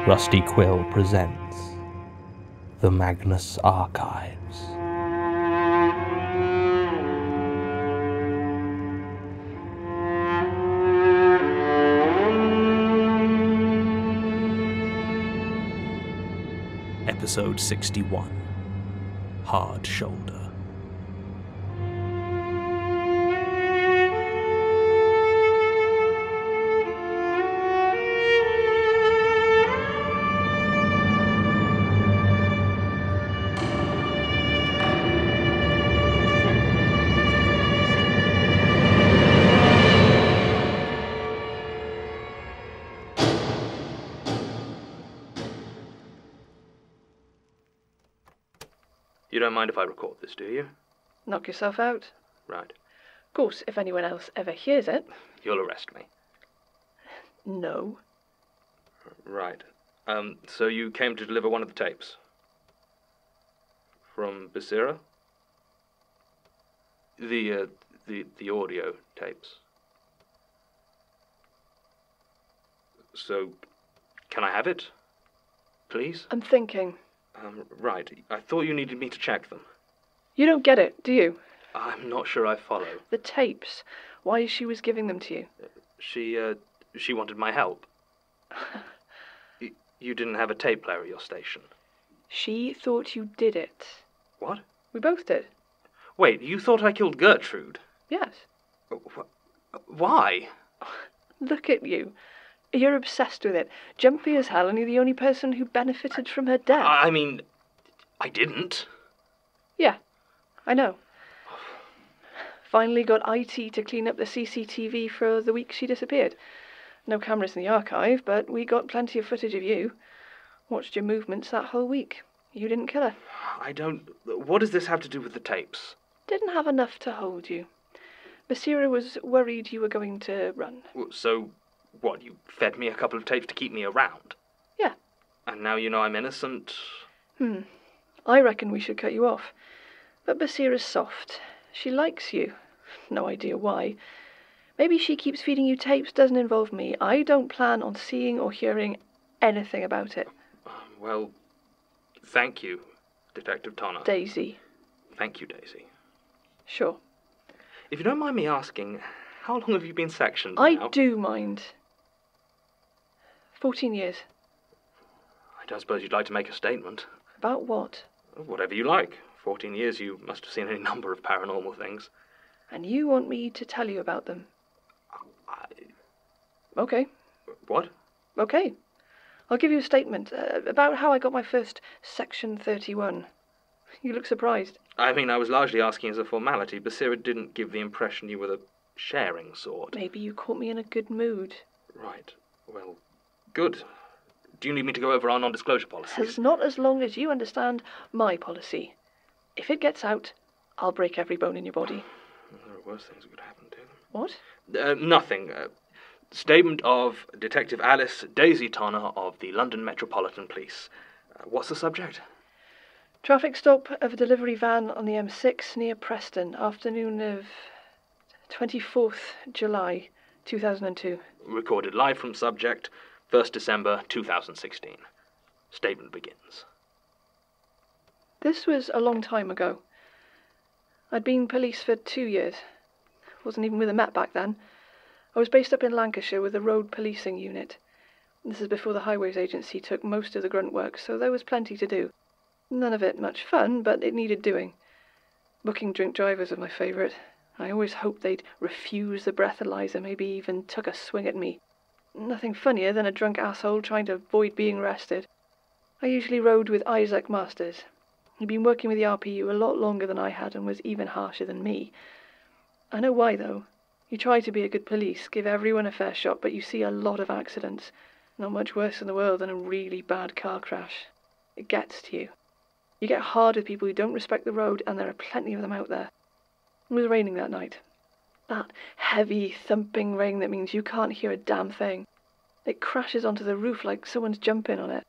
Rusty Quill presents the Magnus Archives. Episode 61, Hard Shoulder. You don't mind if I record this, do you? Knock yourself out. Right. Of course, if anyone else ever hears it... You'll arrest me. No. Right. So you came to deliver one of the tapes? From Basira? The audio tapes. So, can I have it? Please? I'm thinking. Right. I thought you needed me to check them. You don't get it, do you? I'm not sure I follow. The tapes. Why she was giving them to you? She wanted my help. You didn't have a tape player at your station. She thought you did it. What? We both did. Wait, you thought I killed Gertrude? Yes. Why? Look at you. You're obsessed with it. Jumpy as hell, and you're the only person who benefited from her death. I mean, I didn't. Yeah, I know. Finally got IT to clean up the CCTV for the week she disappeared. No cameras in the archive, but we got plenty of footage of you. Watched your movements that whole week. You didn't kill her. What does this have to do with the tapes? Didn't have enough to hold you. Basira was worried you were going to run. So, what, you fed me a couple of tapes to keep me around? Yeah. And now you know I'm innocent? I reckon we should cut you off. But Basira's soft. She likes you. No idea why. Maybe she keeps feeding you tapes doesn't involve me. I don't plan on seeing or hearing anything about it. Well, thank you, Detective Tonner. Daisy. Thank you, Daisy. Sure. If you don't mind me asking, how long have you been sectioned now? I do mind. 14 years. I don't suppose you'd like to make a statement. About what? Whatever you like. 14 years, you must have seen any number of paranormal things. And you want me to tell you about them? Okay. What? Okay. I'll give you a statement about how I got my first Section 31. You look surprised. I mean, I was largely asking as a formality. Basira didn't give the impression you were the sharing sort. Maybe you caught me in a good mood. Right. Well, good. Do you need me to go over our non-disclosure policies? Not as long as you understand my policy. If it gets out, I'll break every bone in your body. There are worse things that could happen to them. What? Nothing. Statement of Detective Alice Daisy Tonner of the London Metropolitan Police. What's the subject? Traffic stop of a delivery van on the M6 near Preston, afternoon of 24th July 2002. Recorded live from subject, 1st December 2016. Statement begins. This was a long time ago. I'd been police for 2 years. Wasn't even with a Met back then. I was based up in Lancashire with the road policing unit. This is before the Highways Agency took most of the grunt work, so there was plenty to do. None of it much fun, but it needed doing. Booking drink drivers was my favourite. I always hoped they'd refuse the breathalyzer, maybe even took a swing at me. Nothing funnier than a drunk asshole trying to avoid being arrested. I usually rode with Isaac Masters. He'd been working with the RPU a lot longer than I had and was even harsher than me. I know why, though. You try to be a good police, give everyone a fair shot, but you see a lot of accidents. Not much worse in the world than a really bad car crash. It gets to you. You get hard with people who don't respect the road, and there are plenty of them out there. It was raining that night. That heavy, thumping rain that means you can't hear a damn thing. It crashes onto the roof like someone's jumping on it.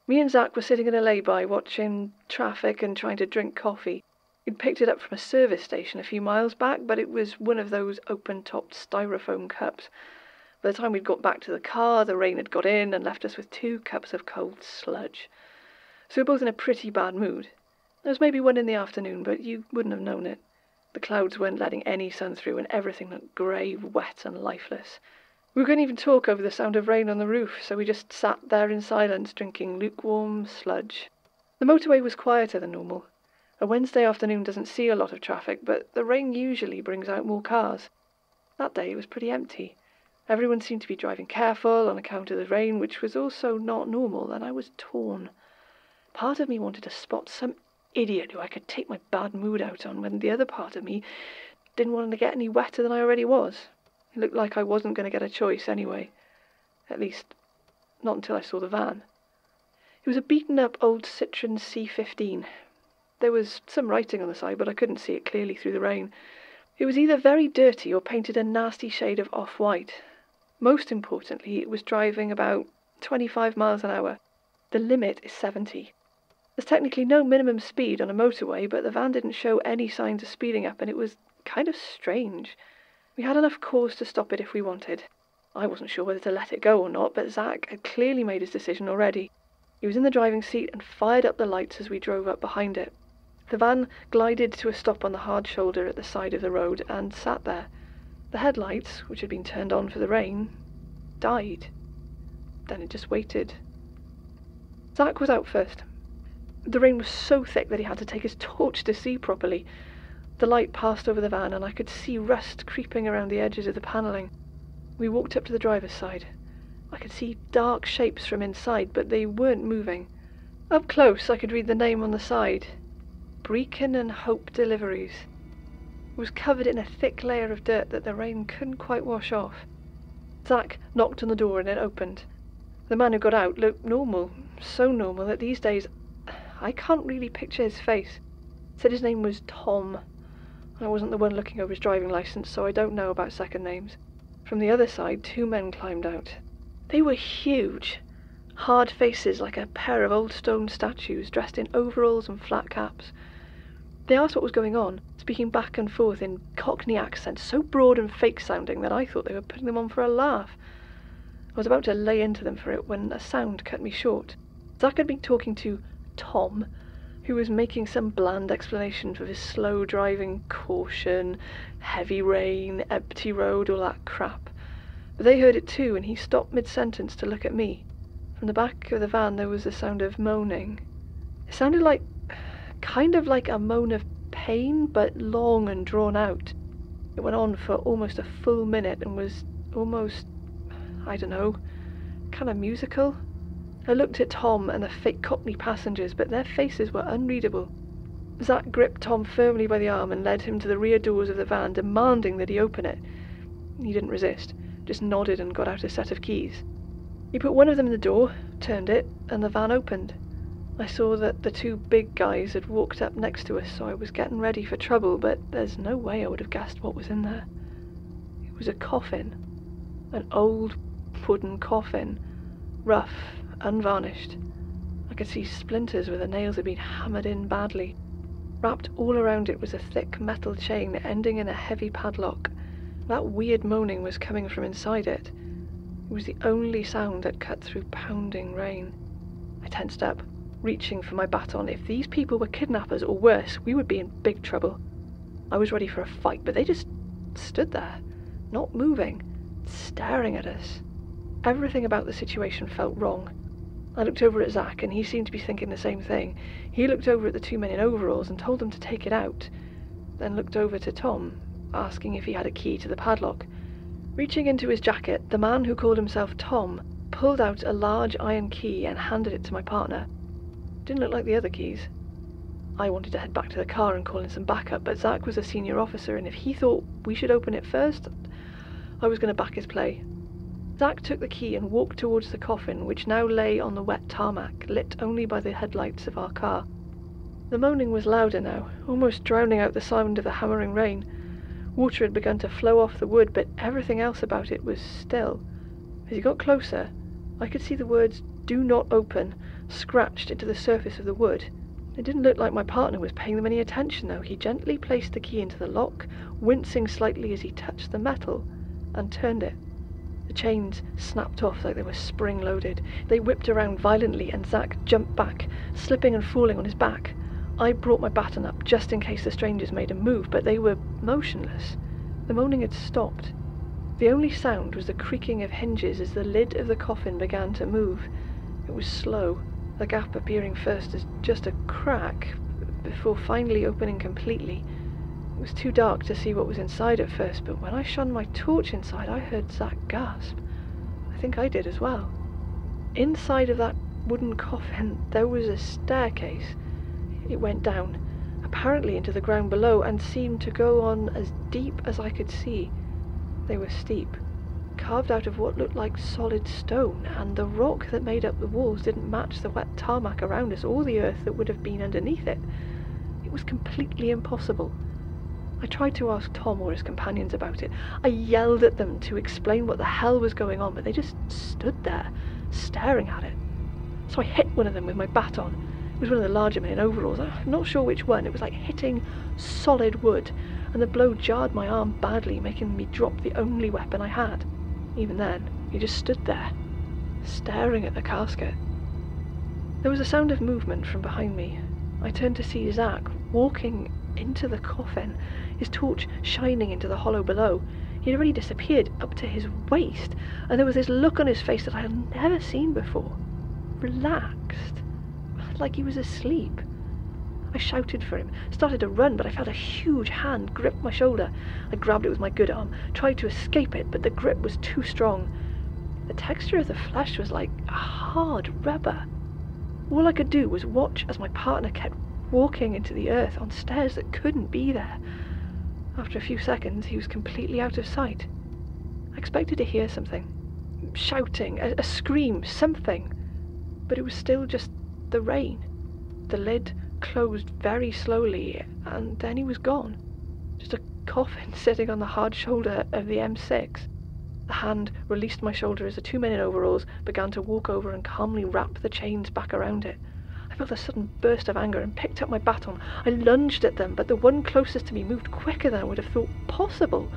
Me and Zach were sitting in a lay-by watching traffic and trying to drink coffee. We'd picked it up from a service station a few miles back, but it was one of those open-topped styrofoam cups. By the time we'd got back to the car, the rain had got in and left us with 2 cups of cold sludge. So we were both in a pretty bad mood. There was maybe 1 in the afternoon, but you wouldn't have known it. The clouds weren't letting any sun through and everything looked grey, wet and lifeless. We couldn't even talk over the sound of rain on the roof, so we just sat there in silence, drinking lukewarm sludge. The motorway was quieter than normal. A Wednesday afternoon doesn't see a lot of traffic, but the rain usually brings out more cars. That day it was pretty empty. Everyone seemed to be driving careful on account of the rain, which was also not normal, and I was torn. Part of me wanted to spot some idiot who I could take my bad mood out on, when the other part of me didn't want to get any wetter than I already was. It looked like I wasn't going to get a choice anyway. At least, not until I saw the van. It was a beaten-up old Citroen C15. There was some writing on the side, but I couldn't see it clearly through the rain. It was either very dirty or painted a nasty shade of off-white. Most importantly, it was driving about 25 miles an hour. The limit is 70. There's technically no minimum speed on a motorway, but the van didn't show any signs of speeding up, and it was kind of strange. We had enough cause to stop it if we wanted. I wasn't sure whether to let it go or not, but Zach had clearly made his decision already. He was in the driving seat and fired up the lights as we drove up behind it. The van glided to a stop on the hard shoulder at the side of the road and sat there. The headlights, which had been turned on for the rain, died. Then it just waited. Zach was out first. The rain was so thick that he had to take his torch to see properly. The light passed over the van and I could see rust creeping around the edges of the panelling. We walked up to the driver's side. I could see dark shapes from inside, but they weren't moving. Up close I could read the name on the side. Brecon and Hope Deliveries. It was covered in a thick layer of dirt that the rain couldn't quite wash off. Zach knocked on the door and it opened. The man who got out looked normal, so normal that these days I can't really picture his face. Said his name was Tom. I wasn't the one looking over his driving licence, so I don't know about second names. From the other side, 2 men climbed out. They were huge. Hard faces like a pair of old stone statues, dressed in overalls and flat caps. They asked what was going on, speaking back and forth in Cockney accents, so broad and fake-sounding that I thought they were putting them on for a laugh. I was about to lay into them for it when a sound cut me short. Zach had been talking to Tom, who was making some bland explanation for his slow driving, caution, heavy rain, empty road, all that crap. But they heard it too, and he stopped mid-sentence to look at me. From the back of the van there was the sound of moaning. It sounded like, kind of like a moan of pain, but long and drawn out. It went on for almost a full minute and was almost, I don't know, kind of musical. I looked at Tom and the fake Cockney passengers, but their faces were unreadable. Zach gripped Tom firmly by the arm and led him to the rear doors of the van, demanding that he open it. He didn't resist, just nodded and got out a set of keys. He put one of them in the door, turned it, and the van opened. I saw that the 2 big guys had walked up next to us, so I was getting ready for trouble, but there's no way I would have guessed what was in there. It was a coffin. An old wooden coffin. Rough, unvarnished. I could see splinters where the nails had been hammered in badly. Wrapped all around it was a thick metal chain ending in a heavy padlock. That weird moaning was coming from inside it. It was the only sound that cut through pounding rain. I tensed up, reaching for my baton. If these people were kidnappers or worse, we would be in big trouble. I was ready for a fight, but they just stood there, not moving, staring at us. Everything about the situation felt wrong. I looked over at Zach, and he seemed to be thinking the same thing. He looked over at the 2 men in overalls and told them to take it out, then looked over to Tom, asking if he had a key to the padlock. Reaching into his jacket, the man who called himself Tom pulled out a large iron key and handed it to my partner. Didn't look like the other keys. I wanted to head back to the car and call in some backup, but Zach was a senior officer, and if he thought we should open it first, I was going to back his play. Zach took the key and walked towards the coffin, which now lay on the wet tarmac, lit only by the headlights of our car. The moaning was louder now, almost drowning out the sound of the hammering rain. Water had begun to flow off the wood, but everything else about it was still. As he got closer, I could see the words, "Do not open," scratched into the surface of the wood. It didn't look like my partner was paying them any attention, though. He gently placed the key into the lock, wincing slightly as he touched the metal, and turned it. The chains snapped off like they were spring-loaded. They whipped around violently and Zack jumped back, slipping and falling on his back. I brought my baton up just in case the strangers made a move, but they were motionless. The moaning had stopped. The only sound was the creaking of hinges as the lid of the coffin began to move. It was slow, the gap appearing first as just a crack, before finally opening completely. It was too dark to see what was inside at first, but when I shone my torch inside, I heard Zack gasp. I think I did as well. Inside of that wooden coffin, there was a staircase. It went down, apparently into the ground below, and seemed to go on as deep as I could see. They were steep, carved out of what looked like solid stone, and the rock that made up the walls didn't match the wet tarmac around us or the earth that would have been underneath it. It was completely impossible. I tried to ask Tom or his companions about it. I yelled at them to explain what the hell was going on, but they just stood there, staring at it. So I hit one of them with my baton. It was one of the larger men in overalls. I'm not sure which one. It was like hitting solid wood, and the blow jarred my arm badly, making me drop the only weapon I had. Even then, he just stood there, staring at the casket. There was a sound of movement from behind me. I turned to see Zack walking into the coffin, his torch shining into the hollow below. He had already disappeared up to his waist, and there was this look on his face that I had never seen before. Relaxed, like he was asleep. I shouted for him, started to run, but I felt a huge hand grip my shoulder. I grabbed it with my good arm, tried to escape it, but the grip was too strong. The texture of the flesh was like hard rubber. All I could do was watch as my partner kept walking into the earth on stairs that couldn't be there. After a few seconds, he was completely out of sight. I expected to hear something. Shouting, a scream, something. But it was still just the rain. The lid closed very slowly, and then he was gone. Just a coffin sitting on the hard shoulder of the M6. The hand released my shoulder as the two men in overalls began to walk over and calmly wrap the chains back around it. I felt a sudden burst of anger and picked up my baton. I lunged at them, but the one closest to me moved quicker than I would have thought possible.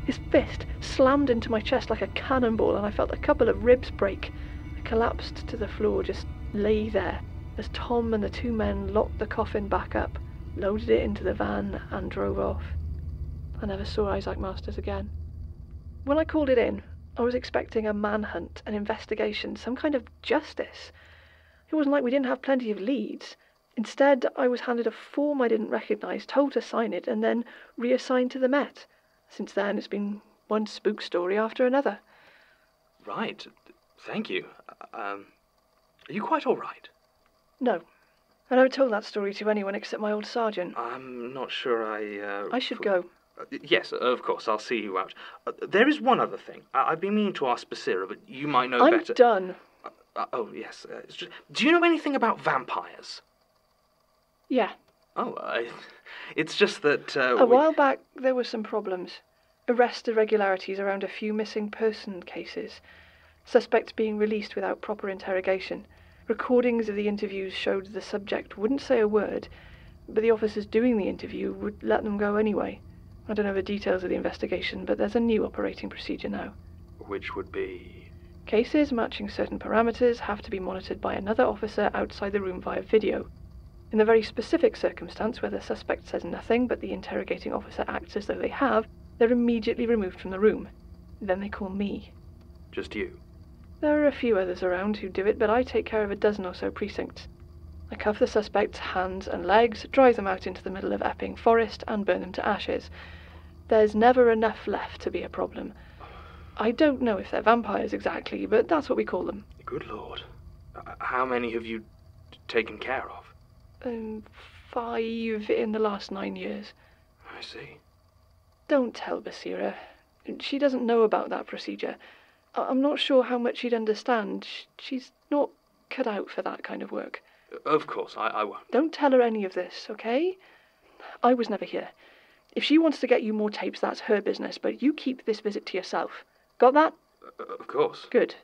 His fist slammed into my chest like a cannonball, and I felt a couple of ribs break. I collapsed to the floor, just lay there, as Tom and the two men locked the coffin back up, loaded it into the van, and drove off. I never saw Isaac Masters again. When I called it in, I was expecting a manhunt, an investigation, some kind of justice. It wasn't like we didn't have plenty of leads. Instead, I was handed a form I didn't recognise, told to sign it, and then reassigned to the Met. Since then, it's been one spook story after another. Right. Thank you. Are you quite all right? No. I never told that story to anyone except my old sergeant. I'm not sure I should go. Yes, of course, I'll see you out. There is one other thing. I've been meaning to ask Basira, but you might know better. I'm done. Oh, yes. Do you know anything about vampires? Yeah. Oh, it's just that... A while back, there were some problems. Arrest irregularities around a few missing person cases. Suspects being released without proper interrogation. Recordings of the interviews showed the subject wouldn't say a word, but the officers doing the interview would let them go anyway. I don't know the details of the investigation, but there's a new operating procedure now. Which would be... Cases matching certain parameters have to be monitored by another officer outside the room via video. In the very specific circumstance where the suspect says nothing but the interrogating officer acts as though they have, they're immediately removed from the room. Then they call me. Just you? There are a few others around who do it, but I take care of a dozen or so precincts. I cuff the suspect's hands and legs, drive them out into the middle of Epping Forest, and burn them to ashes. There's never enough left to be a problem. I don't know if they're vampires exactly, but that's what we call them. Good Lord. How many have you taken care of? 5 in the last 9 years. I see. Don't tell Basira. She doesn't know about that procedure. I'm not sure how much she'd understand. She's not cut out for that kind of work. Of course, I won't. Don't tell her any of this, okay? I was never here. If she wants to get you more tapes, that's her business, but you keep this visit to yourself. Got that? Of course. Good.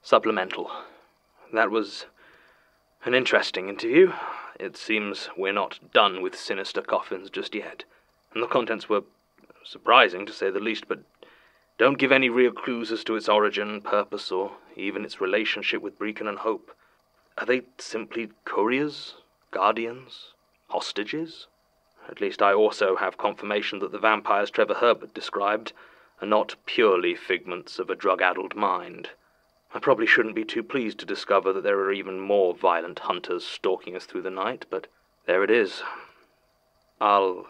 Supplemental. That was an interesting interview. It seems we're not done with sinister coffins just yet. And the contents were surprising, to say the least, but don't give any real clues as to its origin, purpose, or even its relationship with Brecon and Hope. Are they simply couriers, guardians, hostages? At least I also have confirmation that the vampires Trevor Herbert described are not purely figments of a drug-addled mind. I probably shouldn't be too pleased to discover that there are even more violent hunters stalking us through the night, but there it is. I'll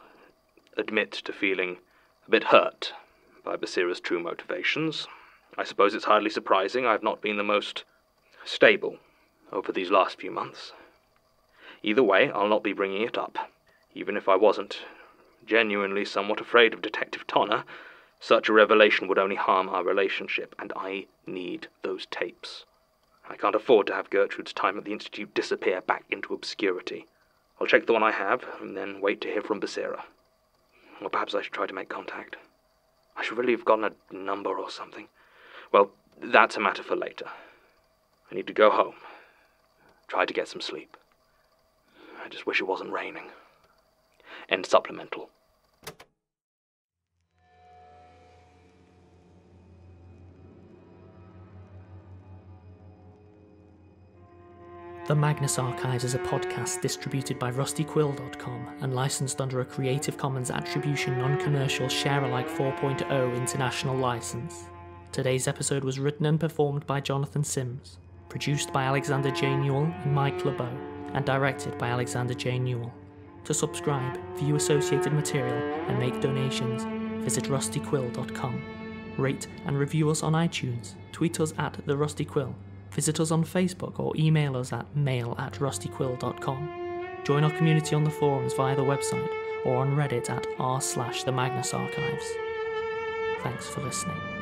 admit to feeling a bit hurt by Basira's true motivations. I suppose it's hardly surprising I've not been the most stable over these last few months. Either way, I'll not be bringing it up. Even if I wasn't genuinely somewhat afraid of Detective Tonner, such a revelation would only harm our relationship, and I need those tapes. I can't afford to have Gertrude's time at the Institute disappear back into obscurity. I'll check the one I have, and then wait to hear from Basira. Or perhaps I should try to make contact. I should really have gotten a number or something. Well, that's a matter for later. I need to go home. Try to get some sleep. I just wish it wasn't raining. End supplemental. The Magnus Archives is a podcast distributed by rustyquill.com and licensed under a Creative Commons Attribution Non-Commercial Share-alike 4.0 international license. Today's episode was written and performed by Jonathan Sims, produced by Alexander J. Newall and Mike LeBeau, and directed by Alexander J. Newall. To subscribe, view associated material, and make donations, visit rustyquill.com. Rate and review us on iTunes, tweet us at @TheRustyQuill, visit us on Facebook or email us at mail@rustyquill.com. Join our community on the forums via the website or on Reddit at r/TheMagnusArchives. Thanks for listening.